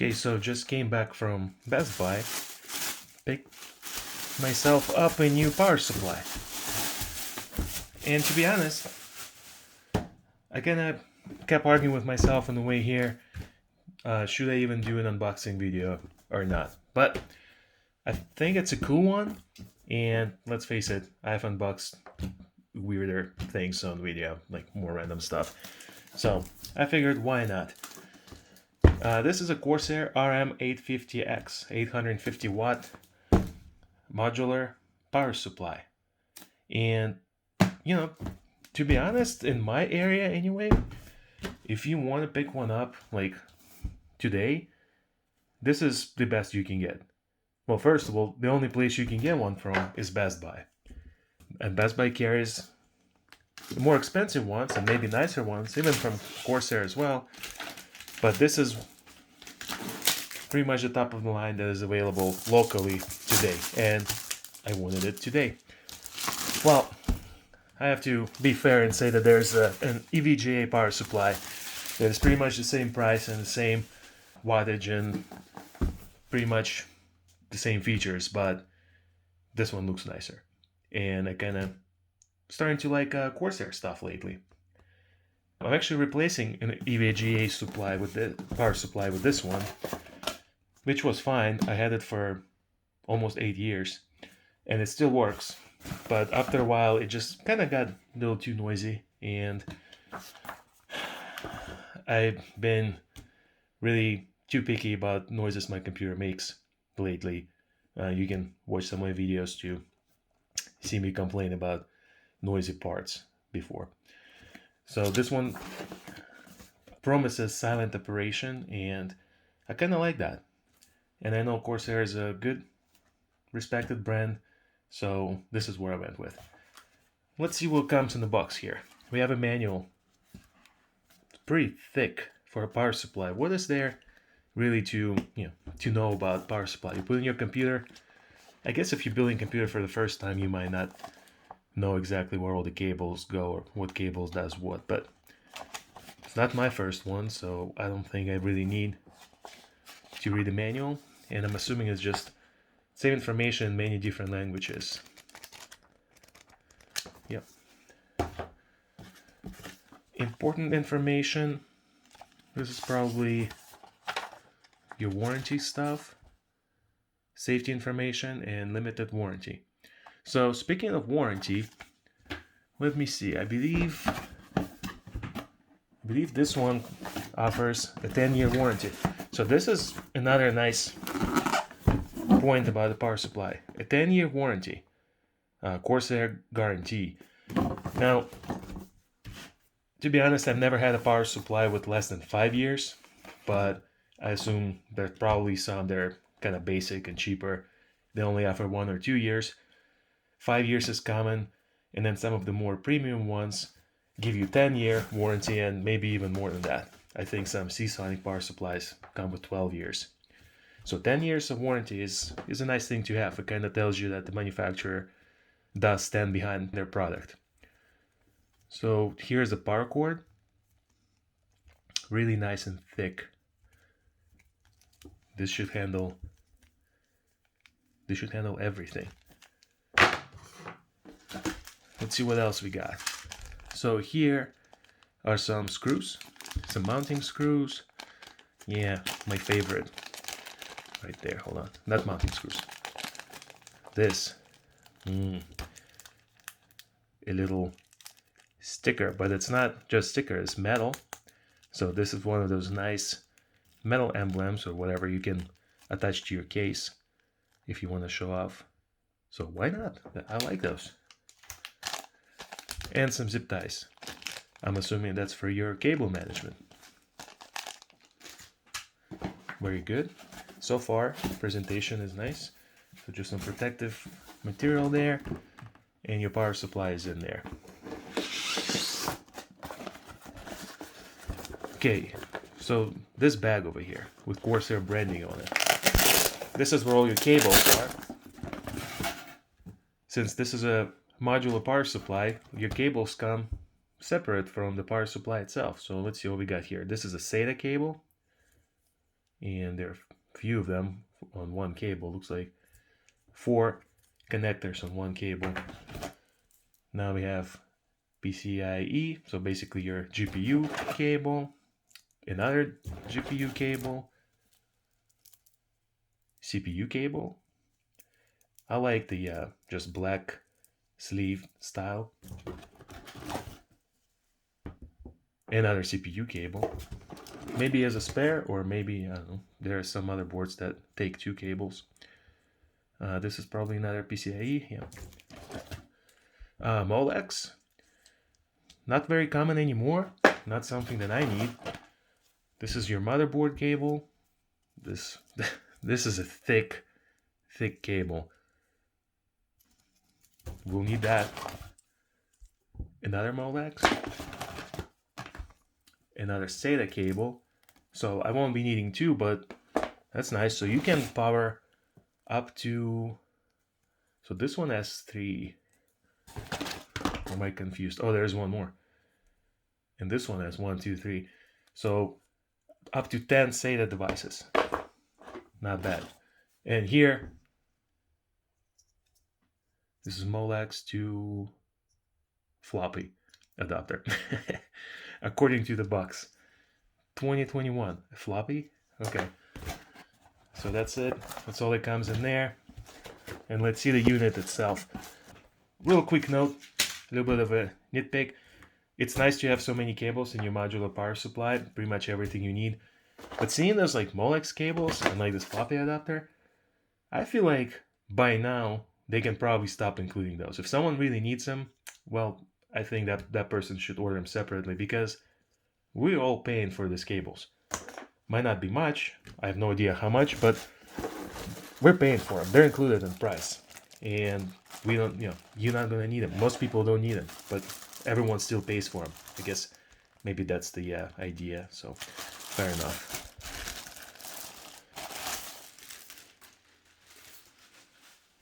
Okay, so just came back from Best Buy, picked myself up a new power supply. And to be honest, I kinda kept arguing with myself on the way here, should I even do an unboxing video or not? But I think it's a cool one, and let's face it, I've unboxed weirder things on video, like more random stuff. So I figured, why not? This is a Corsair RM850x, 850 watt modular power supply. And, to be honest, in my area anyway, if you want to pick one up, like today, this is the best you can get. Well, first of all, the only place you can get one from is Best Buy. And Best Buy carries the more expensive ones and maybe nicer ones, even from Corsair as well. But this is pretty much the top of the line that is available locally today, and I wanted it today. Well, I have to be fair and say that there's an EVGA power supply that is pretty much the same price and the same wattage and pretty much the same features, but this one looks nicer. And I kind of starting to like Corsair stuff lately. I'm actually replacing an EVGA supply with the power supply with this one, which was fine. I had it for almost 8 years, and it still works. But after a while, it just kind of got a little too noisy, and I've been really too picky about noises my computer makes lately. You can watch some of my videos to see me complain about noisy parts before. So this one promises silent operation, and I kind of like that. And I know Corsair is a good, respected brand, so this is where I went with. Let's see what comes in the box here. We have a manual. It's pretty thick for a power supply. What is there really to know about power supply? You put in your computer. I guess if you're building a computer for the first time, you might not know exactly where all the cables go or what cables does what, but it's not my first one, so I don't think I really need to read the manual. And I'm assuming it's just same information in many different languages. Yep. Important information. This is probably your warranty stuff, safety information, and limited warranty. So speaking of warranty, let me see. I believe this one offers a 10-year warranty. So this is another nice point about the power supply. A 10-year warranty, Corsair guarantee. Now, to be honest, I've never had a power supply with less than 5 years, but I assume there's probably some that are kind of basic and cheaper. They only offer 1 or 2 years. 5 years is common, and then some of the more premium ones give you 10-year warranty and maybe even more than that. I think some Seasonic power supplies come with 12 years. So 10 years of warranty is a nice thing to have. It kind of tells you that the manufacturer does stand behind their product. So here's the power cord. Really nice and thick. This should handle everything. Let's see what else we got. So here are some screws, some mounting screws. Yeah, my favorite. Right there, hold on. Not mounting screws. This. A little sticker, but it's not just sticker, it's metal. So this is one of those nice metal emblems or whatever you can attach to your case if you want to show off. So why not? I like those. And some zip ties. I'm assuming that's for your cable management. Very good. So far, presentation is nice. So just some protective material there, and your power supply is in there. Okay, so this bag over here with Corsair branding on it. This is where all your cables are. Since this is a modular power supply, your cables come separate from the power supply itself. So let's see what we got here. This is a SATA cable. and there are a few of them on one cable. Looks like 4 connectors on one cable. Now we have PCIe, so basically your GPU cable, another GPU cable, CPU cable. I like the just black sleeve style. Another CPU cable, maybe as a spare, or maybe, I don't know, there are some other boards that take 2 cables. This is probably another PCIe, yeah. Molex, not very common anymore, not something that I need. This is your motherboard cable. This is a thick cable. We'll need that. Another Molex. Another SATA cable. So I won't be needing 2, but that's nice. So you can power up to... So this one has 3. Or am I confused? Oh, there's one more. And this one has 1, 2, 3. So up to 10 SATA devices. Not bad. And here, this is Molex to floppy adapter. According to the box. 2021. Floppy? Okay. So that's it. That's all that comes in there. And let's see the unit itself. Real quick note, a little bit of a nitpick. It's nice to have so many cables in your modular power supply, pretty much everything you need. But seeing those like Molex cables and like this floppy adapter, I feel like by now they can probably stop including those. If someone really needs them, well, I think that person should order them separately, because we're all paying for these cables. Might not be much, I have no idea how much, but we're paying for them. They're included in price. And we don't, you're not gonna need them. Most people don't need them, but everyone still pays for them. I guess maybe that's the idea, so fair enough.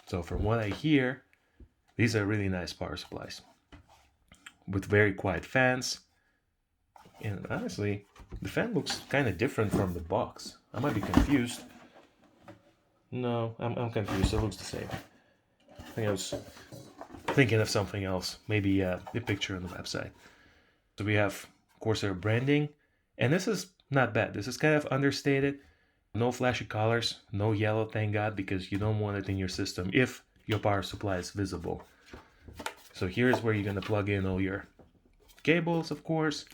So from what I hear, these are really nice power supplies with very quiet fans. And honestly, the fan looks kind of different from the box. I might be confused. No, I'm confused. It looks the same. I think I was thinking of something else. Maybe a picture on the website. So we have Corsair branding. And this is not bad. This is kind of understated. No flashy colors, no yellow, thank God, because you don't want it in your system if your power supply is visible. So here's where you're going to plug in all your cables, of course.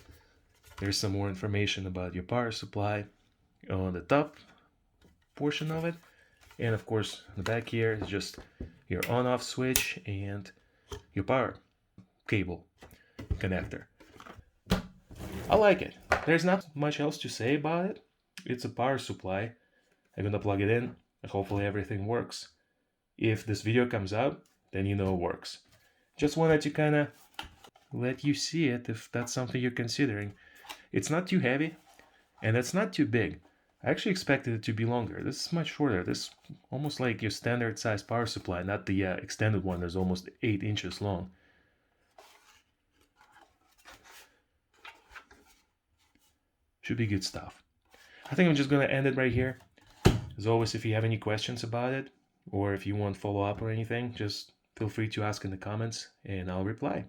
There's some more information about your power supply on the top portion of it. And of course, the back here is just your on-off switch and your power cable connector. I like it. There's not much else to say about it. It's a power supply. I'm gonna plug it in and hopefully everything works. If this video comes out, then you know it works. Just wanted to kind of let you see it if that's something you're considering. It's not too heavy and it's not too big. I actually expected it to be longer. This is much shorter. This is almost like your standard size power supply, not the extended one that's almost 8 inches long. Should be good stuff. I think I'm just going to end it right here. As always, if you have any questions about it, or if you want follow-up or anything, just feel free to ask in the comments and I'll reply.